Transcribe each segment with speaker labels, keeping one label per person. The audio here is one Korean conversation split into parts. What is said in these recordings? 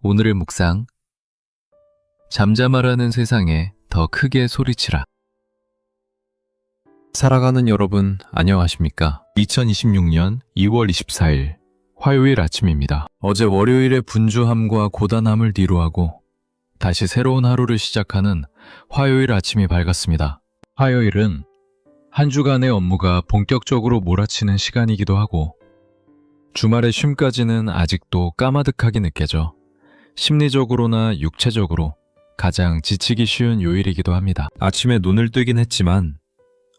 Speaker 1: 오늘의 묵상, 잠잠하라는 세상에 더 크게 소리치라. 살아가는 여러분 안녕하십니까? 2026년 2월 24일 화요일 아침입니다. 어제 월요일의 분주함과 고단함을 뒤로하고 다시 새로운 하루를 시작하는 화요일 아침이 밝았습니다. 화요일은 한 주간의 업무가 본격적으로 몰아치는 시간이기도 하고 주말의 쉼까지는 아직도 까마득하게 느껴져 심리적으로나 육체적으로 가장 지치기 쉬운 요일이기도 합니다. 아침에 눈을 뜨긴 했지만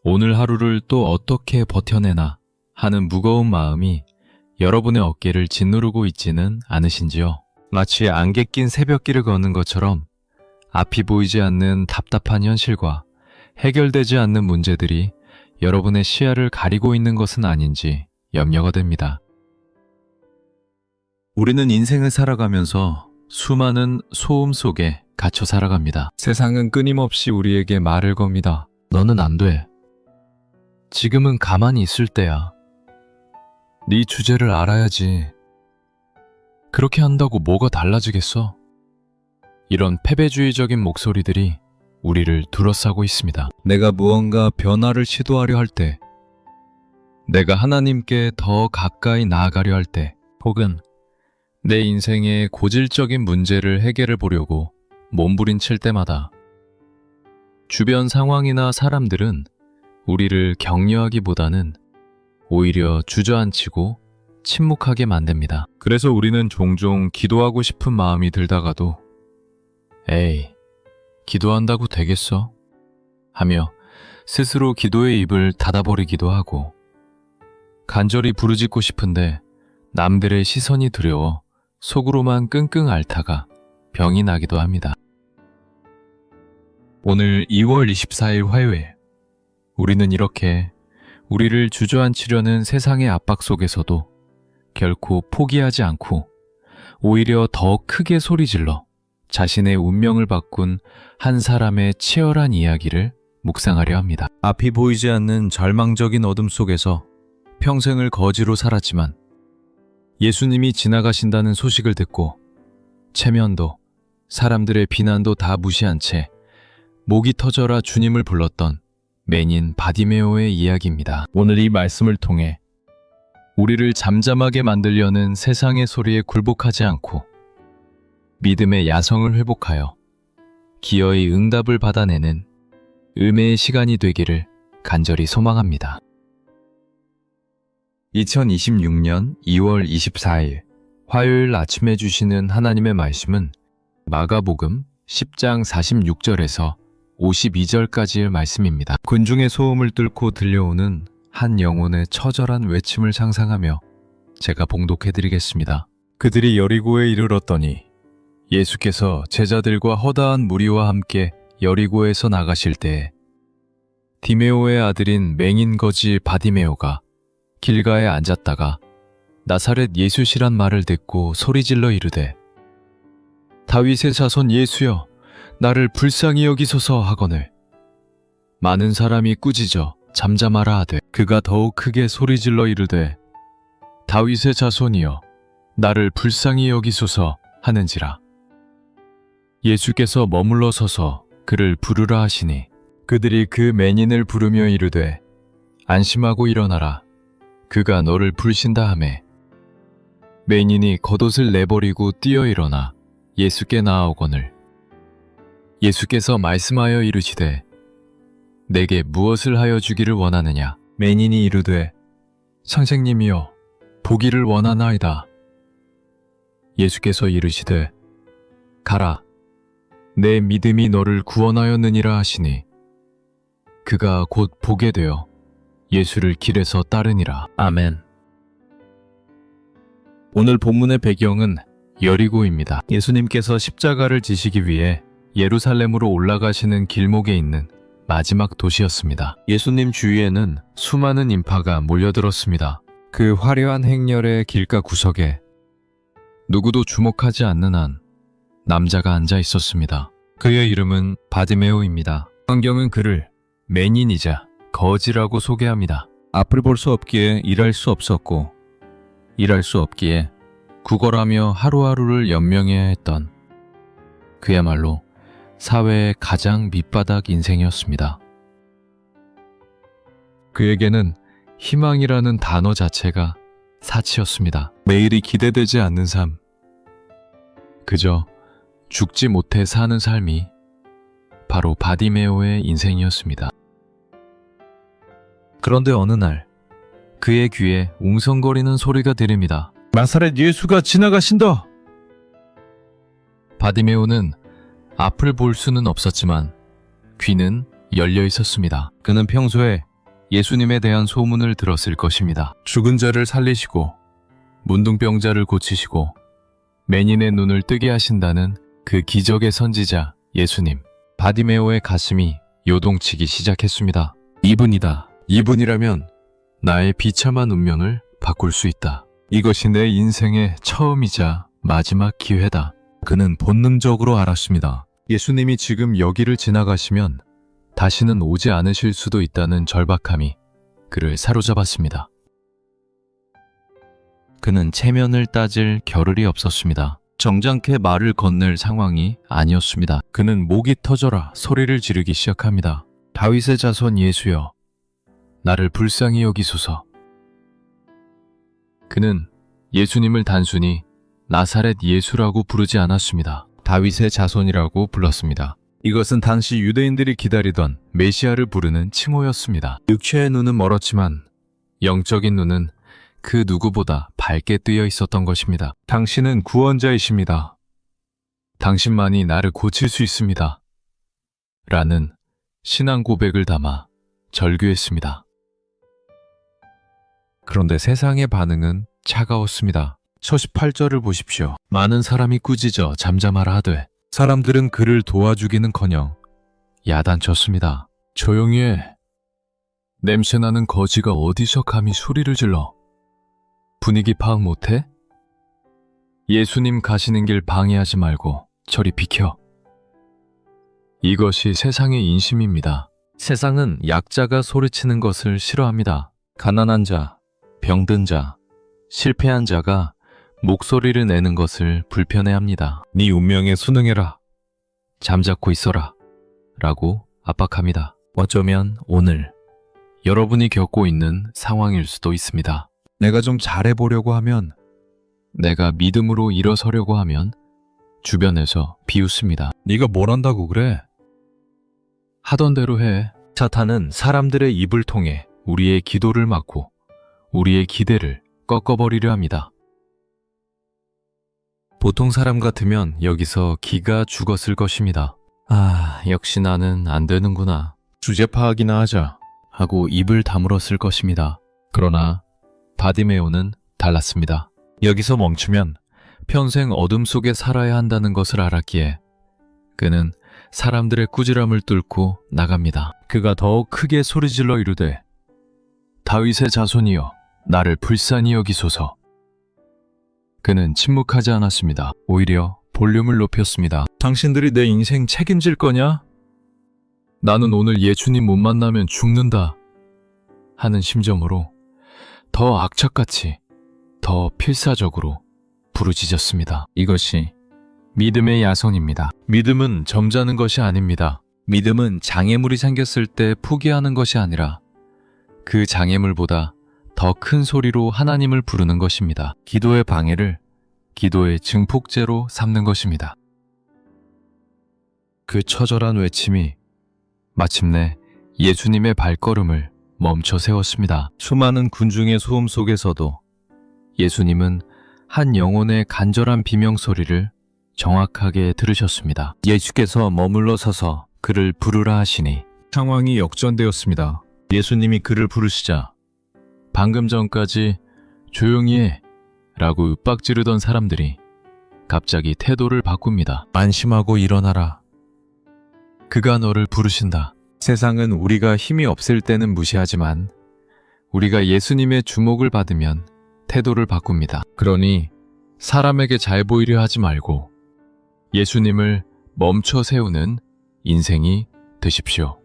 Speaker 1: 오늘 하루를 또 어떻게 버텨내나 하는 무거운 마음이 여러분의 어깨를 짓누르고 있지는 않으신지요? 마치 안개 낀 새벽길을 걷는 것처럼 앞이 보이지 않는 답답한 현실과 해결되지 않는 문제들이 여러분의 시야를 가리고 있는 것은 아닌지 염려가 됩니다. 우리는 인생을 살아가면서 수많은 소음 속에 갇혀 살아갑니다. 세상은 끊임없이 우리에게 말을 겁니다. 너는 안 돼. 지금은 가만히 있을 때야. 네 주제를 알아야지. 그렇게 한다고 뭐가 달라지겠어? 이런 패배주의적인 목소리들이 우리를 둘러싸고 있습니다. 내가 무언가 변화를 시도하려 할 때, 내가 하나님께 더 가까이 나아가려 할 때, 혹은 내 인생의 고질적인 문제를 해결해 보려고 몸부림칠 때마다 주변 상황이나 사람들은 우리를 격려하기보다는 오히려 주저앉히고 침묵하게 만듭니다. 그래서 우리는 종종 기도하고 싶은 마음이 들다가도 에이, 기도한다고 되겠어? 하며 스스로 기도의 입을 닫아버리기도 하고 간절히 부르짖고 싶은데 남들의 시선이 두려워 속으로만 끙끙 앓다가 병이 나기도 합니다. 오늘 2월 24일 화요일, 우리는 이렇게 우리를 주저앉히려는 세상의 압박 속에서도 결코 포기하지 않고 오히려 더 크게 소리질러 자신의 운명을 바꾼 한 사람의 치열한 이야기를 묵상하려 합니다. 앞이 보이지 않는 절망적인 어둠 속에서 평생을 거지로 살았지만 예수님이 지나가신다는 소식을 듣고 체면도 사람들의 비난도 다 무시한 채 목이 터져라 주님을 불렀던 맹인 바디메오의 이야기입니다. 오늘 이 말씀을 통해 우리를 잠잠하게 만들려는 세상의 소리에 굴복하지 않고 믿음의 야성을 회복하여 기어이 응답을 받아내는 음해의 시간이 되기를 간절히 소망합니다. 2026년 2월 24일 화요일 아침에 주시는 하나님의 말씀은 마가복음 10장 46절에서 52절까지의 말씀입니다. 군중의 소음을 뚫고 들려오는 한 영혼의 처절한 외침을 상상하며 제가 봉독해드리겠습니다. 그들이 여리고에 이르렀더니 예수께서 제자들과 허다한 무리와 함께 여리고에서 나가실 때에 디메오의 아들인 맹인 거지 바디메오가 길가에 앉았다가 나사렛 예수시란 말을 듣고 소리질러 이르되 다윗의 자손 예수여 나를 불쌍히 여기소서 하거늘 많은 사람이 꾸짖어 잠잠하라 하되 그가 더욱 크게 소리질러 이르되 다윗의 자손이여 나를 불쌍히 여기소서 하는지라. 예수께서 머물러 서서 그를 부르라 하시니 그들이 그 맹인을 부르며 이르되 안심하고 일어나라 그가 너를 불신다 하매 맹인이 겉옷을 내버리고 뛰어 일어나 예수께 나아오거늘 예수께서 말씀하여 이르시되 내게 무엇을 하여 주기를 원하느냐. 맹인이 이르되 선생님이여 보기를 원하나이다. 예수께서 이르시되 가라 내 믿음이 너를 구원하였느니라 하시니 그가 곧 보게 되어 예수를 길에서 따르니라. 아멘. 오늘 본문의 배경은 여리고입니다. 예수님께서 십자가를 지시기 위해 예루살렘으로 올라가시는 길목에 있는 마지막 도시였습니다. 예수님 주위에는 수많은 인파가 몰려들었습니다. 그 화려한 행렬의 길가 구석에 누구도 주목하지 않는 한 남자가 앉아 있었습니다. 그의 이름은 바디메오입니다. 성경은 그를 맹인이자 거지라고 소개합니다. 앞을 볼 수 없기에 일할 수 없었고 일할 수 없기에 구걸하며 하루하루를 연명해야 했던 그야말로 사회의 가장 밑바닥 인생이었습니다. 그에게는 희망이라는 단어 자체가 사치였습니다. 매일이 기대되지 않는 삶, 그저 죽지 못해 사는 삶이 바로 바디메오의 인생이었습니다. 그런데 어느 날 그의 귀에 웅성거리는 소리가 들립니다.
Speaker 2: 나사렛 예수가 지나가신다.
Speaker 1: 바디메오는 앞을 볼 수는 없었지만 귀는 열려 있었습니다. 그는 평소에 예수님에 대한 소문을 들었을 것입니다. 죽은 자를 살리시고 문둥병자를 고치시고 맹인의 눈을 뜨게 하신다는 그 기적의 선지자 예수님. 바디메오의 가슴이 요동치기 시작했습니다. 이분이다. 이분이라면 나의 비참한 운명을 바꿀 수 있다. 이것이 내 인생의 처음이자 마지막 기회다. 그는 본능적으로 알았습니다. 예수님이 지금 여기를 지나가시면 다시는 오지 않으실 수도 있다는 절박함이 그를 사로잡았습니다. 그는 체면을 따질 겨를이 없었습니다. 정장케 말을 건넬 상황이 아니었습니다. 그는 목이 터져라 소리를 지르기 시작합니다. 다윗의 자손 예수여, 나를 불쌍히 여기소서. 그는 예수님을 단순히 나사렛 예수라고 부르지 않았습니다. 다윗의 자손이라고 불렀습니다. 이것은 당시 유대인들이 기다리던 메시아를 부르는 칭호였습니다. 육체의 눈은 멀었지만 영적인 눈은 그 누구보다 밝게 뜨여 있었던 것입니다. 당신은 구원자이십니다. 당신만이 나를 고칠 수 있습니다. 라는 신앙 고백을 담아 절규했습니다. 그런데 세상의 반응은 차가웠습니다. 18절을 보십시오. 많은 사람이 꾸짖어 잠잠하라 하되 사람들은 그를 도와주기는커녕 야단쳤습니다. 조용히 해. 냄새나는 거지가 어디서 감히 소리를 질러. 분위기 파악 못해? 예수님 가시는 길 방해하지 말고 저리 비켜. 이것이 세상의 인심입니다. 세상은 약자가 소리치는 것을 싫어합니다. 가난한 자, 병든 자, 실패한 자가 목소리를 내는 것을 불편해합니다. 네 운명에 순응해라. 잠자코 있어라. 라고 압박합니다. 어쩌면 오늘 여러분이 겪고 있는 상황일 수도 있습니다. 내가 좀 잘해보려고 하면, 내가 믿음으로 일어서려고 하면 주변에서 비웃습니다. 네가 뭘 한다고 그래? 하던 대로 해. 사탄은 사람들의 입을 통해 우리의 기도를 막고 우리의 기대를 꺾어버리려 합니다. 보통 사람 같으면 여기서 기가 죽었을 것입니다. 아, 역시 나는 안 되는구나. 주제 파악이나 하자 하고 입을 다물었을 것입니다. 그러나 바디메오는 달랐습니다. 여기서 멈추면 평생 어둠 속에 살아야 한다는 것을 알았기에 그는 사람들의 꾸지람을 뚫고 나갑니다. 그가 더욱 크게 소리질러 이르되 다윗의 자손이여, 나를 불쌍히 여기소서. 그는 침묵하지 않았습니다. 오히려 볼륨을 높였습니다. 당신들이 내 인생 책임질 거냐? 나는 오늘 예수님 못 만나면 죽는다 하는 심정으로 더 악착같이, 더 필사적으로 부르짖었습니다. 이것이 믿음의 야성입니다. 믿음은 점잖은 것이 아닙니다. 믿음은 장애물이 생겼을 때 포기하는 것이 아니라 그 장애물보다 더 큰 소리로 하나님을 부르는 것입니다. 기도의 방해를 기도의 증폭제로 삼는 것입니다. 그 처절한 외침이 마침내 예수님의 발걸음을 멈춰 세웠습니다. 수많은 군중의 소음 속에서도 예수님은 한 영혼의 간절한 비명소리를 정확하게 들으셨습니다. 예수께서 머물러 서서 그를 부르라 하시니 상황이 역전되었습니다. 예수님이 그를 부르시자 방금 전까지 조용히 해 라고 윽박지르던 사람들이 갑자기 태도를 바꿉니다. 안심하고 일어나라. 그가 너를 부르신다. 세상은 우리가 힘이 없을 때는 무시하지만 우리가 예수님의 주목을 받으면 태도를 바꿉니다. 그러니 사람에게 잘 보이려 하지 말고 예수님을 멈춰 세우는 인생이 되십시오.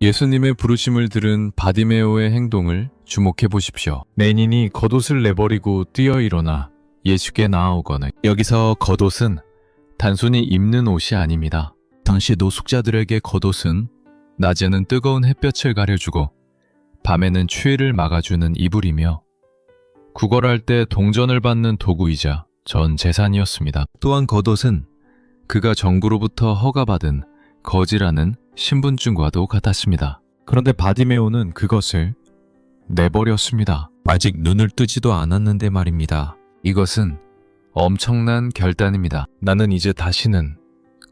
Speaker 1: 예수님의 부르심을 들은 바디메오의 행동을 주목해 보십시오. 맹인이 겉옷을 내버리고 뛰어 일어나 예수께 나아오거늘. 여기서 겉옷은 단순히 입는 옷이 아닙니다. 당시 노숙자들에게 겉옷은 낮에는 뜨거운 햇볕을 가려주고 밤에는 추위를 막아주는 이불이며 구걸할 때 동전을 받는 도구이자 전 재산이었습니다. 또한 겉옷은 그가 정부로부터 허가받은 거지라는 신분증과도 같았습니다. 그런데 바디메오는 그것을 내버렸습니다. 아직 눈을 뜨지도 않았는데 말입니다. 이것은 엄청난 결단입니다. 나는 이제 다시는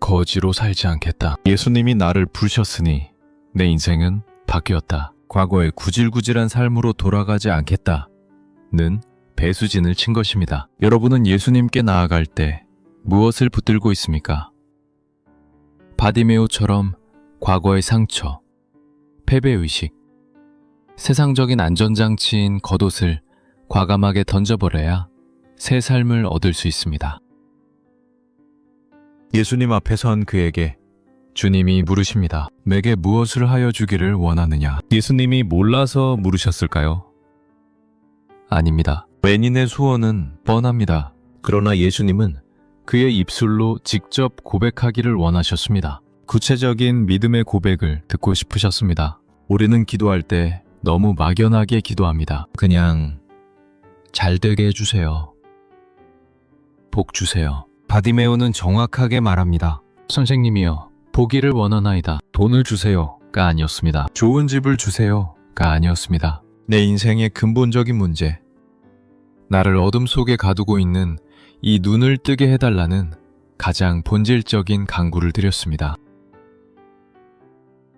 Speaker 1: 거지로 살지 않겠다. 예수님이 나를 부르셨으니 내 인생은 바뀌었다. 과거의 구질구질한 삶으로 돌아가지 않겠다는 배수진을 친 것입니다. 여러분은 예수님께 나아갈 때 무엇을 붙들고 있습니까? 바디메오처럼 과거의 상처, 패배의식, 세상적인 안전장치인 겉옷을 과감하게 던져버려야 새 삶을 얻을 수 있습니다. 예수님 앞에 선 그에게 주님이 물으십니다. 내게 무엇을 하여 주기를 원하느냐? 예수님이 몰라서 물으셨을까요? 아닙니다. 맹인의 소원은 뻔합니다. 그러나 예수님은 그의 입술로 직접 고백하기를 원하셨습니다. 구체적인 믿음의 고백을 듣고 싶으셨습니다. 우리는 기도할 때 너무 막연하게 기도합니다. 그냥 잘 되게 해주세요. 복 주세요. 바디메오는 정확하게 말합니다. 선생님이여, 보기를 원하나이다. 돈을 주세요가 아니었습니다. 좋은 집을 주세요가 아니었습니다. 내 인생의 근본적인 문제, 나를 어둠 속에 가두고 있는 이 눈을 뜨게 해달라는 가장 본질적인 간구를 드렸습니다.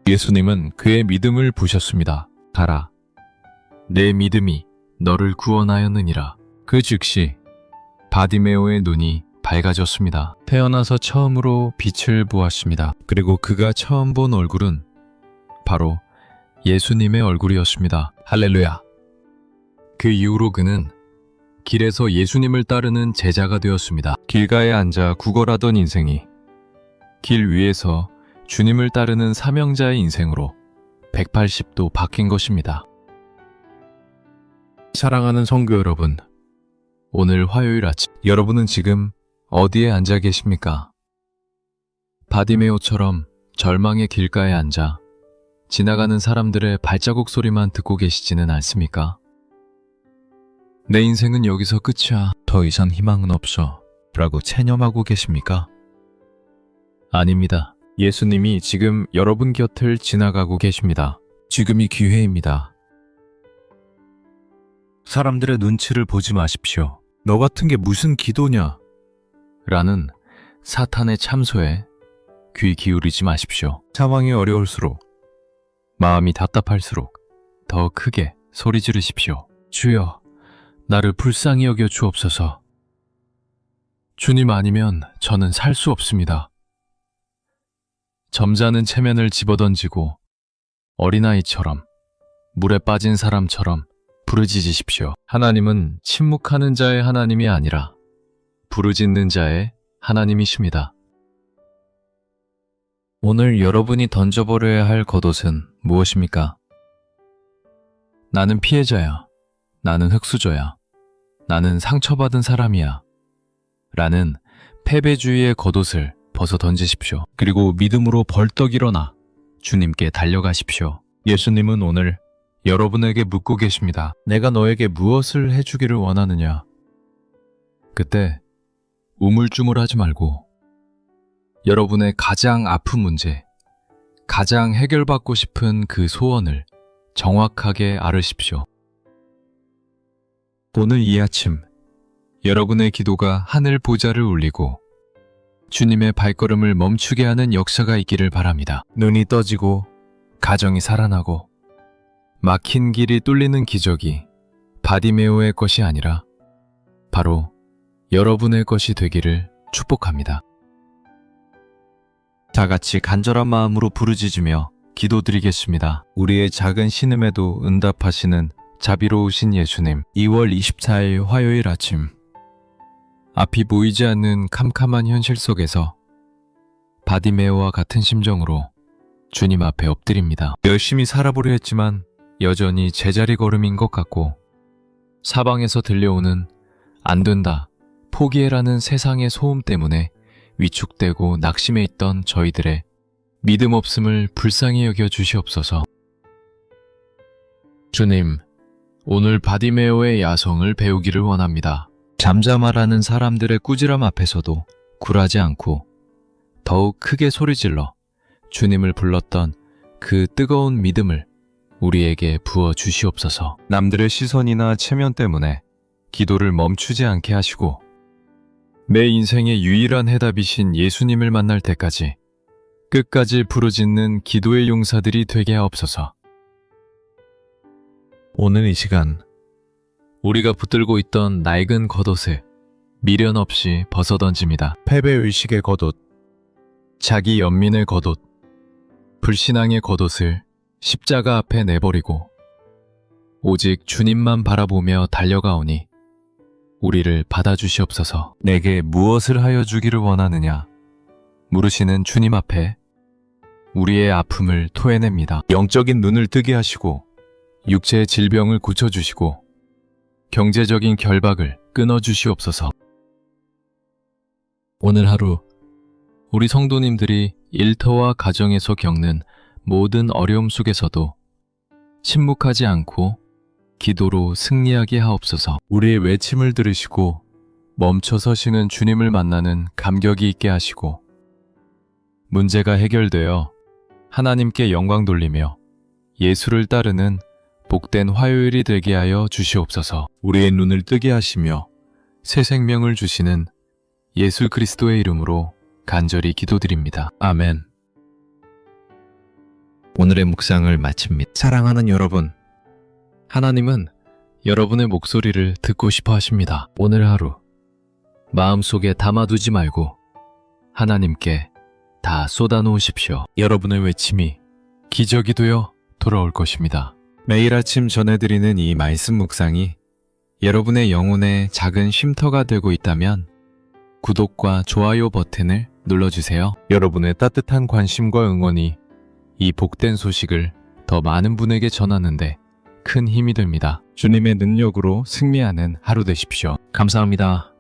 Speaker 1: 예수님은 그의 믿음을 보셨습니다. 가라. 내 믿음이 너를 구원하였느니라. 그 즉시 바디메오의 눈이 밝아졌습니다. 태어나서 처음으로 빛을 보았습니다. 그리고 그가 처음 본 얼굴은 바로 예수님의 얼굴이었습니다. 할렐루야. 그 이후로 그는 길에서 예수님을 따르는 제자가 되었습니다. 길가에 앉아 구걸하던 인생이 길 위에서 주님을 따르는 사명자의 인생으로 180도 바뀐 것입니다. 사랑하는 성도 여러분, 오늘 화요일 아침 여러분은 지금 어디에 앉아 계십니까? 바디메오처럼 절망의 길가에 앉아 지나가는 사람들의 발자국 소리만 듣고 계시지는 않습니까? 내 인생은 여기서 끝이야. 더 이상 희망은 없어. 라고 체념하고 계십니까? 아닙니다. 예수님이 지금 여러분 곁을 지나가고 계십니다. 지금이 기회입니다. 사람들의 눈치를 보지 마십시오. 너 같은 게 무슨 기도냐? 라는 사탄의 참소에 귀 기울이지 마십시오. 상황이 어려울수록, 마음이 답답할수록 더 크게 소리 지르십시오. 주여, 나를 불쌍히 여겨 주옵소서. 주님 아니면 저는 살 수 없습니다. 점잖은 체면을 집어던지고 어린아이처럼 물에 빠진 사람처럼 부르짖으십시오. 하나님은 침묵하는 자의 하나님이 아니라 부르짖는 자의 하나님이십니다. 오늘 여러분이 던져버려야 할 겉옷은 무엇입니까? 나는 피해자야. 나는 흙수저야. 나는 상처받은 사람이야. 라는 패배주의의 겉옷을 벗어 던지십시오. 그리고 믿음으로 벌떡 일어나 주님께 달려가십시오. 예수님은 오늘 여러분에게 묻고 계십니다. 내가 너에게 무엇을 해주기를 원하느냐? 그때 우물쭈물하지 말고 여러분의 가장 아픈 문제, 가장 해결받고 싶은 그 소원을 정확하게 아르십시오. 오늘 이 아침 여러분의 기도가 하늘 보좌를 울리고 주님의 발걸음을 멈추게 하는 역사가 있기를 바랍니다. 눈이 떠지고 가정이 살아나고 막힌 길이 뚫리는 기적이 바디메오의 것이 아니라 바로 여러분의 것이 되기를 축복합니다. 다 같이 간절한 마음으로 부르짖으며 기도드리겠습니다. 우리의 작은 신음에도 응답하시는 자비로우신 예수님, 2월 24일 화요일 아침, 앞이 보이지 않는 캄캄한 현실 속에서 바디메오와 같은 심정으로 주님 앞에 엎드립니다. 열심히 살아보려 했지만 여전히 제자리 걸음인 것 같고 사방에서 들려오는 안 된다, 포기해라는 세상의 소음 때문에 위축되고 낙심해 있던 저희들의 믿음 없음을 불쌍히 여겨 주시옵소서. 주님, 오늘 바디메오의 야성을 배우기를 원합니다. 잠잠하라는 사람들의 꾸지람 앞에서도 굴하지 않고 더욱 크게 소리질러 주님을 불렀던 그 뜨거운 믿음을 우리에게 부어 주시옵소서. 남들의 시선이나 체면 때문에 기도를 멈추지 않게 하시고 내 인생의 유일한 해답이신 예수님을 만날 때까지 끝까지 부르짖는 기도의 용사들이 되게 하옵소서. 오늘 이 시간 우리가 붙들고 있던 낡은 겉옷을 미련 없이 벗어던집니다.
Speaker 2: 패배의식의 겉옷,
Speaker 1: 자기 연민의 겉옷, 불신앙의 겉옷을 십자가 앞에 내버리고 오직 주님만 바라보며 달려가오니 우리를 받아주시옵소서. 내게 무엇을 하여 주기를 원하느냐 물으시는 주님 앞에 우리의 아픔을 토해냅니다. 영적인 눈을 뜨게 하시고 육체의 질병을 고쳐주시고 경제적인 결박을 끊어주시옵소서. 오늘 하루 우리 성도님들이 일터와 가정에서 겪는 모든 어려움 속에서도 침묵하지 않고 기도로 승리하게 하옵소서. 우리의 외침을 들으시고 멈춰 서시는 주님을 만나는 감격이 있게 하시고 문제가 해결되어 하나님께 영광 돌리며 예수를 따르는 복된 화요일이 되게 하여 주시옵소서. 우리의 눈을 뜨게 하시며 새 생명을 주시는 예수 그리스도의 이름으로 간절히 기도드립니다. 아멘. 오늘의 묵상을 마칩니다. 사랑하는 여러분, 하나님은 여러분의 목소리를 듣고 싶어 하십니다. 오늘 하루 마음속에 담아두지 말고 하나님께 다 쏟아놓으십시오. 여러분의 외침이 기적이 되어 돌아올 것입니다. 매일 아침 전해드리는 이 말씀 묵상이 여러분의 영혼의 작은 쉼터가 되고 있다면 구독과 좋아요 버튼을 눌러주세요. 여러분의 따뜻한 관심과 응원이 이 복된 소식을 더 많은 분에게 전하는데 큰 힘이 됩니다. 주님의 능력으로 승리하는 하루 되십시오. 감사합니다.